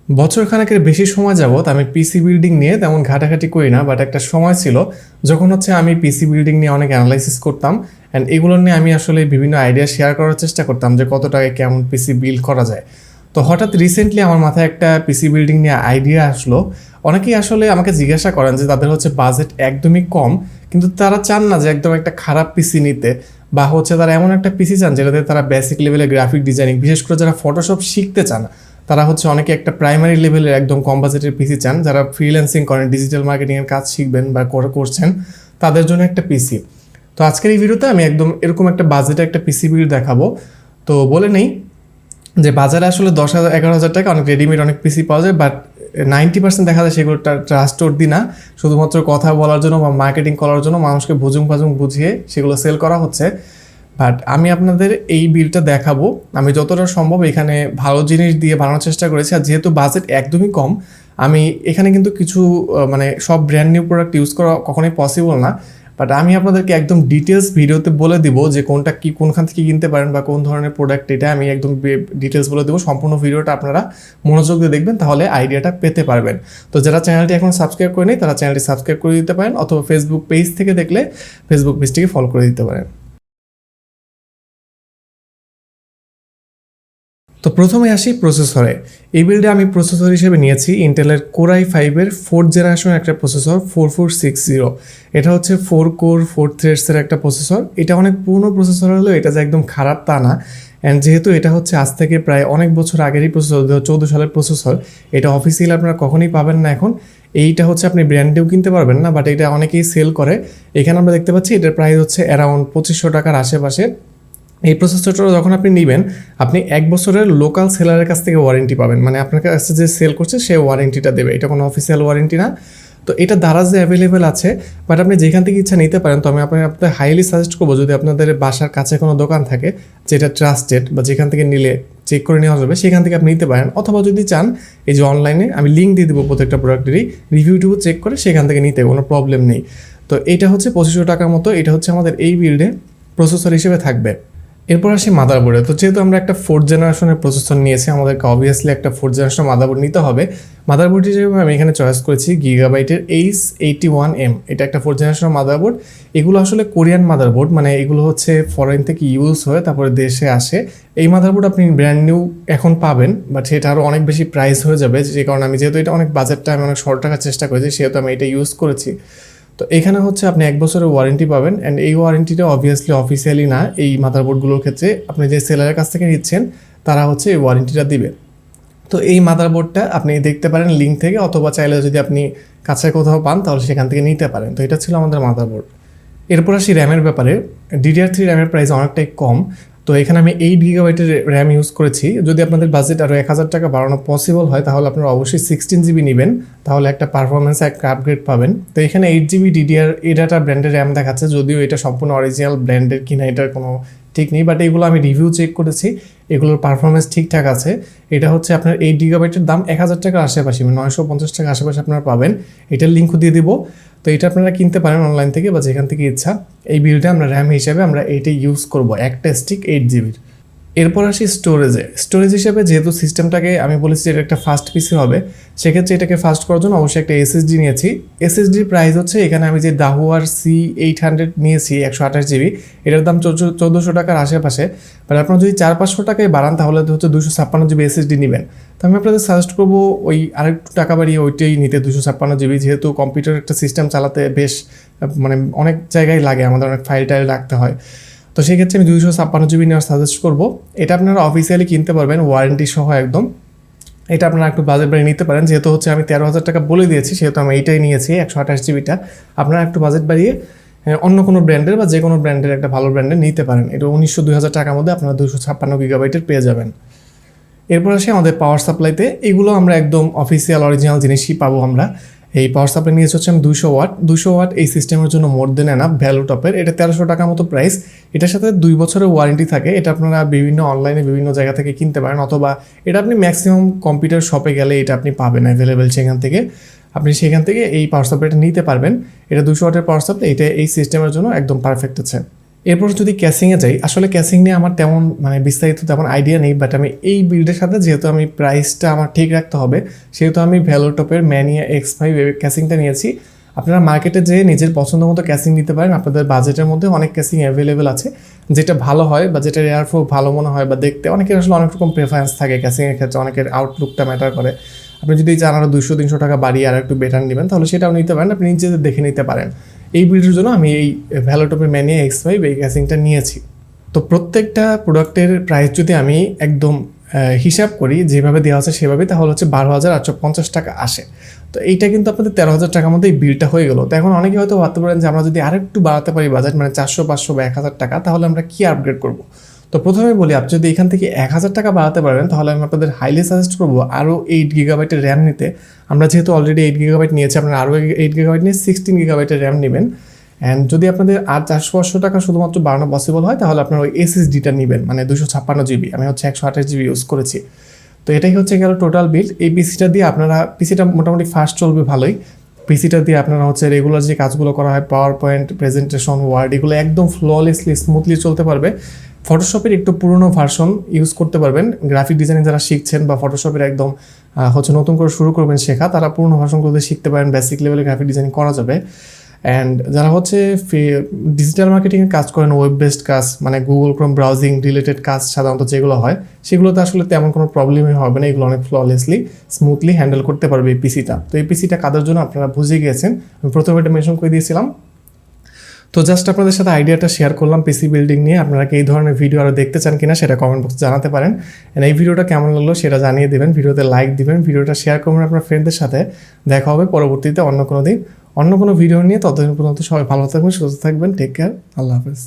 বছরখানেকের বেশি সময় যাবত আমি পিসি বিল্ডিং নিয়ে তেমন ঘাটাঘাটি করি না, বাট একটা সময় ছিল যখন আমি পিসি বিল্ডিং নিয়ে অনেক অ্যানালাইসিস করতাম অ্যান্ড এগুলো নিয়ে আমি আসলে বিভিন্ন আইডিয়া শেয়ার করার চেষ্টা করতাম যে কত টাকায় কেমন পিসি বিল্ড করা যায়। তো হঠাৎ রিসেন্টলি আমার মাথায় একটা পিসি বিল্ডিং নিয়ে আইডিয়া আসলো। অনেকেই আসলে আমাকে জিজ্ঞাসা করেন যে তাদের বাজেট একদমই কম, কিন্তু তারা চান না যে একদম একটা খারাপ পিসি নিতে, বা তারা এমন একটা পিসি চান যেটাতে তারা বেসিক লেভেলে গ্রাফিক ডিজাইনিং, বিশেষ করে যারা ফটোশপ শিখতে চান তারা অনেকে একটা প্রাইমারি লেভেলের একদম কম বাজেটের পিসি চান, যারা ফ্রিল্যান্সিং করেন, ডিজিটাল মার্কেটিংয়ের কাজ শিখবেন বা করছেন, তাদের জন্য একটা পিসি। তো আজকের এই ভিডিওতে আমি একদম এরকম একটা বাজেটে একটা পিসি বিল্ড দেখাবো। তো বলে নেই যে বাজারে আসলে 10,000-11,000 টাকা অনেক রেডিমেড অনেক পিসি পাওয়া যায়, বাট 90% দেখা যায় সেগুলো ট্রাস্টওয়ার্দি না, শুধুমাত্র কথা বলার জন্য বা মার্কেটিং করার জন্য মানুষকে ভুজুং বুঝিয়ে সেগুলো সেল করা হচ্ছে। বাট আমি আপনাদের এই বিলটা দেখাবো, আমি যতটা সম্ভব এখানে ভালো জিনিস দিয়ে বানানোর চেষ্টা করেছি। আর যেহেতু বাজেট একদমই কম, আমি এখানে কিন্তু কিছু সব ব্র্যান্ড নিউ প্রোডাক্ট ইউজ করা কখনোই পসিবল না, বাট আমি আপনাদেরকে একদম ডিটেলস ভিডিওতে বলে দিব যে কোনটা কি, কোনখান থেকে কিনতে পারেন বা কোন ধরনের প্রোডাক্ট এটা আমি একদম ডিটেলস বলে দেবো। সম্পূর্ণ ভিডিওটা আপনারা মনোযোগ দিয়ে দেখবেন, তাহলে আইডিয়াটা পেতে পারবেন। তো যারা চ্যানেলটি এখন সাবস্ক্রাইব করেনি তারা চ্যানেলটি সাবস্ক্রাইব করে দিতে পারেন, অথবা ফেসবুক পেজ থেকে দেখলে ফেসবুক পেজটিকে ফলো করে দিতে পারেন। তো প্রথমে আসি প্রসেসরে। এই বিল্ডে আমি প্রসেসর হিসেবে নিয়েছি ইন্টেলের কোর i5-এর 4th জেনারেশনের একটা প্রসেসর 4460। এটা 4 কোর 4 থ্রেডসের একটা প্রসেসর। এটা অনেক পুরনো প্রসেসর হলেও এটা যে একদম খারাপ তা না। অ্যান্ড যেহেতু এটা আজ থেকে প্রায় অনেক বছর আগেরই প্রসেসর, 2014 সালের প্রসেসর, এটা অফিসিয়ালি আপনারা কখনোই পাবেন না এখন। এইটা আপনি ব্র্যান্ডেও কিনতে পারবেন না, বাট এটা অনেকেই সেল করে। এখানে আমরা দেখতে পাচ্ছি এটার প্রাইস অ্যারাউন্ড 2500 টাকার আশেপাশে। এই প্রসেসরটা যখন আপনি নেবেন, আপনি 1 বছরের লোকাল সেলারের কাছ থেকে ওয়ারেন্টি পাবেন, মানে আপনার কাছে যে সেল করছে সে ওয়ারেন্টিটা দেবে, এটা কোনো অফিসিয়াল ওয়ারেন্টি না। তো এটা দারাজে অ্যাভেলেবেল আছে, বাট আপনি যেখান থেকে ইচ্ছা নিতে পারেন। তো আমি আপনাদের হাইলি সাজেস্ট করবো, যদি আপনাদের বাসার কাছে কোনো দোকান থাকে যেটা ট্রাস্টেড বা যেখান থেকে নিলে চেক করে নেওয়া যাবে, সেখান থেকে আপনি নিতে পারেন। অথবা যদি চান, এই যে অনলাইনে আমি লিঙ্ক দিয়ে দেবো প্রত্যেকটা প্রোডাক্টেরই, রিভিউ চেক করে সেখান থেকে নিতে কোনো প্রবলেম নেই। তো এটা 2500 টাকার মতো, এটা আমাদের এই বিল্ডে প্রসেসর হিসেবে থাকবে। এরপর আসি মাদারবোর্ডে। তো যেহেতু আমরা একটা 4th জেনারেশনের প্রসেসর নিয়েছি, আমাদেরকে অবভিয়াসলি একটা 4th জেনারেশনের মাদারবোর্ড নিতে হবে। মাদারবোর্ড হিসেবে আমি এখানে চয়েস করেছি গিগাবাইটের H81M। এটা একটা 4th জেনারেশনের মাদারবোর্ড। এগুলো আসলে কোরিয়ান মাদারবোর্ড, মানে এগুলো ফরেন থেকে ইউজ হয়ে তারপরে দেশে আসে। এই মাদারবোর্ড আপনি ব্র্যান্ড নিউ এখন পাবেন, বাট সেটা আরও অনেক বেশি প্রাইস হয়ে যাবে, যে কারণে আমি যেহেতু এটা অনেক বাজেটটা আমি অনেক শর্ট রাখার চেষ্টা করেছি, সেহেতু আমি এটা ইউজ করেছি। তো এখানে আপনি 1 বছরের ওয়ারেন্টি পাবেন, অ্যান্ড এই ওয়ারেন্টিটা অবভিয়াসলি অফিসিয়ালি না। এই মাদারবোর্ডগুলোর ক্ষেত্রে আপনি যে সেলারের কাছ থেকে নিচ্ছেন তারা এই ওয়ারেন্টিটা দিবে। তো এই মাদারবোর্ডটা আপনি দেখতে পারেন লিঙ্ক থেকে, অথবা চাইলে যদি আপনি কাছে কোথাও পান তাহলে সেখান থেকে নিতে পারেন। তো এটা ছিল আমাদের মাদারবোর্ড। এরপর আসি র্যামের ব্যাপারে। DDR3 র্যামের প্রাইস অনেকটাই কম। তো এখানে আমি 8 GB র্যাম ইউজ করেছি। যদি আপনাদের বাজেট আরও 1000 টাকা বাড়ানো পসিবল হয়, তাহলে আপনারা অবশ্যই 16 GB নেবেন, তাহলে একটা পারফরমেন্স একটা আপগ্রেড পাবেন। তো এখানে 8 GB DDR এটা ব্র্যান্ডের র্যাম দেখাচ্ছে, যদিও এটা সম্পূর্ণ অরিজিনাল ব্র্যান্ডের কিনা এটার কোনো ঠিক নেই, বাট এগুলো আমি রিভিউ চেক করেছি, এগুলোর পারফরমেন্স ঠিকঠাক আছে। এটা আপনার 8 GB দাম 1000 টাকার আশেপাশে, 950 টাকার আশেপাশে আপনারা পাবেন। এটার লিঙ্কও দিয়ে দিব। তো এটা আপনারা কিনতে পারেন অনলাইন থেকে বা যেখান থেকে ইচ্ছা। এই বিলটা আমরা র্যাম হিসাবে আমরা এইটা ইউজ করব, একটা স্টিক 8 GB। এরপর আসি স্টোরেজ হিসাবে, যেহেতু সিস্টেমটাকে আমি বলেছি যে এটা একটা ফাস্ট পিসি হবে, সেক্ষেত্রে এটাকে ফাস্ট করার জন্য অবশ্যই একটা এসএসডি নিয়েছি। এসএসডির প্রাইস এখানে আমি যে দাহুয়ার C800 নিয়েছি 128 GB, এটার দাম 1400 টাকার আশেপাশে। বাট আপনারা যদি 400-500 টাকায় বাড়ান তাহলে 256 GB এসএসডি নেবেন। তো আমি আপনাদের সাজেস্ট করবো ওই আরেকটু টাকা বাড়িয়ে ওইটাই নিতে, 256 GB, যেহেতু কম্পিউটার একটা সিস্টেম চালাতে বেশ অনেক জায়গায় লাগে, আমাদের অনেক ফাইল টাইল রাখতে হয়। তো সেক্ষেত্রে আমি 256 GB নেওয়ার সাজেস্ট করবো। এটা আপনারা অফিসিয়ালি কিনতে পারবেন ওয়ারেন্টি সহ একদম। এটা আপনারা একটু বাজেট বাড়িয়ে নিতে পারেন, যেহেতু আমি 13,000 টাকা বলে দিয়েছি, সেহেতু আমি এইটাই নিয়েছি 128 GBটা। আপনারা একটু বাজেট বাড়িয়ে অন্য কোনো ব্র্যান্ডের বা যে কোনো ব্র্যান্ডের একটা ভালো ব্র্যান্ডের নিতে পারেন। এটা 1900-2000 টাকার মধ্যে আপনারা 256 GB পেয়ে যাবেন। এরপর আসে আমাদের পাওয়ার সাপ্লাইতে। এগুলো আমরা একদম অফিসিয়াল অরিজিনাল জিনিসই পাবো আমরা। এই পাওয়ার সাপ্লাই নিয়েছি আমি 200 ওয়াট। 200 ওয়াট এই সিস্টেমের জন্য মোর দেন এনাফ, ভ্যালু টপের। এটা 1300 টাকার মতো প্রাইস। এটার সাথে 2 বছরের ওয়ারেন্টি থাকে। এটা আপনারা বিভিন্ন অনলাইনে বিভিন্ন জায়গা থেকে কিনতে পারেন, অথবা এটা আপনি ম্যাক্সিমাম কম্পিউটার শপে গেলে এটা আপনি পাবেন অ্যাভেলেবেল, সেখান থেকে আপনি সেখান থেকে এই পাওয়ার সাপ্লাইটা নিতে পারবেন। এটা 200 ওয়াটের পাওয়ার সাপ্লাই, এটা এই সিস্টেমের জন্য একদম পারফেক্ট আছে। এরপর যদি ক্যাসিংয়ে যাই, আসলে ক্যাসিং নিয়ে আমার তেমন মানে বিস্তারিত তেমন আইডিয়া নেই, বাট আমি এই বিল্ডের সাথে যেহেতু আমি প্রাইসটা আমার ঠিক রাখতে হবে, সেহেতু আমি ভ্যালোটপের ম্যানিয়া X5 ক্যাসিংটা নিয়েছি। আপনারা মার্কেটে যেয়ে নিজের পছন্দ মতো ক্যাসিং নিতে পারেন, আপনাদের বাজেটের মধ্যে অনেক ক্যাসিং অ্যাভেলেবেল আছে, যেটা ভালো হয় বা যেটা এয়ারফ্লো ভালো মনে হয় বা দেখতে অনেকের আসলে অনেক রকম প্রেফারেন্স থাকে ক্যাসিংয়ের ক্ষেত্রে, অনেকের আউটলুকটা ম্যাটার করে। আপনি যদি চান আরও 200-300 টাকা বাড়িয়ে আর একটু বেটার নেবেন তাহলে সেটাও নিতে পারেন, আপনি নিজেদের দেখে নিতে পারেন। এই বিল্ডের জন্য আমি এই ভ্যালোটপের ম্যানিয়া X5 এই ক্যাসিংটা নিয়েছি। তো প্রত্যেকটা প্রোডাক্টের প্রাইস যদি আমি একদম হিসাব করি যেভাবে দেওয়া আছে সেভাবে, তাহলে হচ্ছে 12,850 টাকা আসে। তো এইটা কিন্তু আপনাদের 13,000 টাকার মধ্যে এই বিলটা হয়ে গেলো। তো এখন অনেকে হয়তো ভাবতে পারেন যে আমরা যদি আরেকটু বাড়াতে পারি বাজেট, মানে 400, 500 বা 1,000 টাকা, তাহলে আমরা কি আপগ্রেড করব। তো প্রথমে বলি, আপনি যদি এখান থেকে 1,000 টাকা বাড়াতে পারেন তাহলে আমি আপনাদের হাইলি সাজেস্ট করবো আরও 8 গিগাবাইটের র্যাম নিতে। আমরা যেহেতু অলরেডি 8 গিগাবাইট নিয়েছি, আপনারা আরও 8 গিগাবাইট নিয়ে 16 গিগাবাইটের র্যাম নেবেন। অ্যান্ড যদি আপনাদের আর 400-500 টাকা শুধুমাত্র বাড়ানো পসিবল হয় তাহলে আপনার ওই এসএসডিটা নেবেন, মানে 256 জিবি। আমি হচ্ছে 128 জিবি ইউজ করেছি। তো এটাই হচ্ছে গেল টোটাল বিল। এই পিসিটা দিয়ে আপনারা, পিসিটা মোটামুটি ফাস্ট চলবে ভালোই। পিসিটা দিয়ে আপনারা হচ্ছে রেগুলার যে কাজগুলো করা হয়, পাওয়ার পয়েন্ট, প্রেজেন্টেশন, ওয়ার্ড, এগুলো একদম ফ্ললেসলি স্মুথলি চলতে পারবে। ফটোশপের একটু পুরনো ভার্সন ইউজ করতে পারবেন। গ্রাফিক ডিজাইনিং যারা শিখছেন বা ফটোশপের একদম হচ্ছে নতুন করে শুরু করবেন শেখা, তারা পুরনো ভার্সনগুলোতে শিখতে পারেন, বেসিক লেভেলে গ্রাফিক ডিজাইনিং করা যাবে। অ্যান্ড যারা হচ্ছে ডিজিটাল মার্কেটিংয়ে কাজ করেন, ওয়েব বেসড কাজ, মানে গুগল ক্রোম ব্রাউজিং রিলেটেড কাজ সাধারণত যেগুলো হয়, সেগুলোতে আসলে তেমন কোনো প্রবলেমই হবে না, এগুলো অনেক ফ্ললেসলি স্মুথলি হ্যান্ডেল করতে পারবে এই পিসিটা। তো এই পিসিটা কাদের জন্য আপনারা বুঝে গিয়েছেন, আমি প্রথমে এটা মেনশন করে দিয়েছিলাম। তো জাস্ট আপনাদের সাথে আইডিয়াটা শেয়ার করলাম পিসি বিল্ডিং নিয়ে। আপনারা কি এই ধরনের ভিডিও আরও দেখতে চান কিনা সেটা কমেন্ট বক্সে জানাতে পারেন। এই ভিডিওটা কেমন লাগলো সেটা জানিয়ে দেবেন, ভিডিওতে লাইক দিবেন, ভিডিওটা শেয়ার করবেন আপনার ফ্রেন্ডদের সাথে। দেখা হবে পরবর্তীতে অন্য কোনো দিন অন্য কোনো ভিডিও নিয়ে। ততদিন পর্যন্ত সবাই ভালো থাকবেন, সুস্থ থাকবেন। টেক কেয়ার, আল্লাহ হাফেজ।